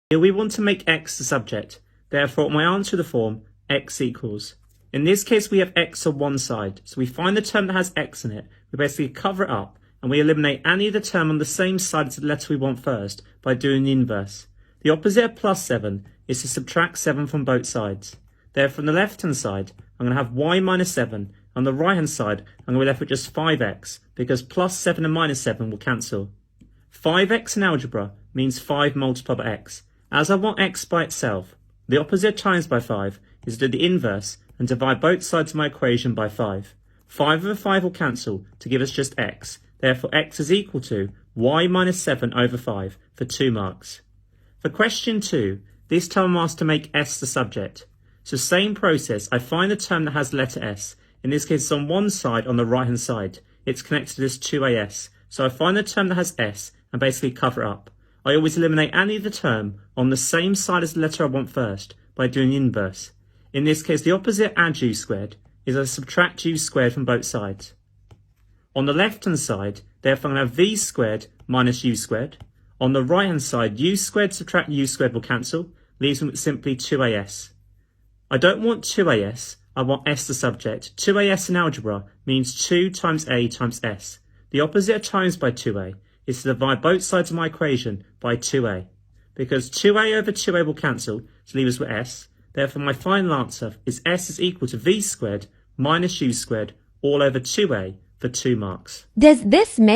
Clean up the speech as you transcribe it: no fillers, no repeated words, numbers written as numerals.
Here we want to make x the subject, therefore my answer to the form x equals. In this case we have x on one side, so we find the term that has x in it, we basically cover it up, and we eliminate any of the term on the same side as the letter we want first by doing the inverse. The opposite of plus 7 is to subtract 7 from both sides. Therefore on the left hand side I'm going to have y minus 7, on the right hand side I'm going to be left with just 5x, because plus 7 and minus 7 will cancel. 5x in algebra means 5 multiplied by x. As I want x by itself, the opposite times by 5 is to do the inverse and divide both sides of my equation by 5. 5 over 5 will cancel to give us just x. Therefore x is equal to y minus 7 over 5 for 2 marks. For question 2, this time I'm asked to make s the subject. So same process, I find the term that has letter s. In this case it's on one side on the right hand side. It's connected to this 2as. So I find the term that has s and basically cover it up. I always eliminate any of the term on the same side as the letter I want first by doing the inverse. In this case, the opposite add u squared is I subtract u squared from both sides. On the left hand side, therefore I'm going to have v squared minus u squared. On the right hand side, u squared subtract u squared will cancel, leaves me with simply 2as. I don't want 2as, I want s the subject. 2as in algebra means 2 times a times s. The opposite of times by 2a is to divide both sides of my equation by 2a. Because 2a over 2a will cancel to leave us with s, therefore my final answer is s is equal to v squared minus u squared all over 2a for 2 marks. Does this make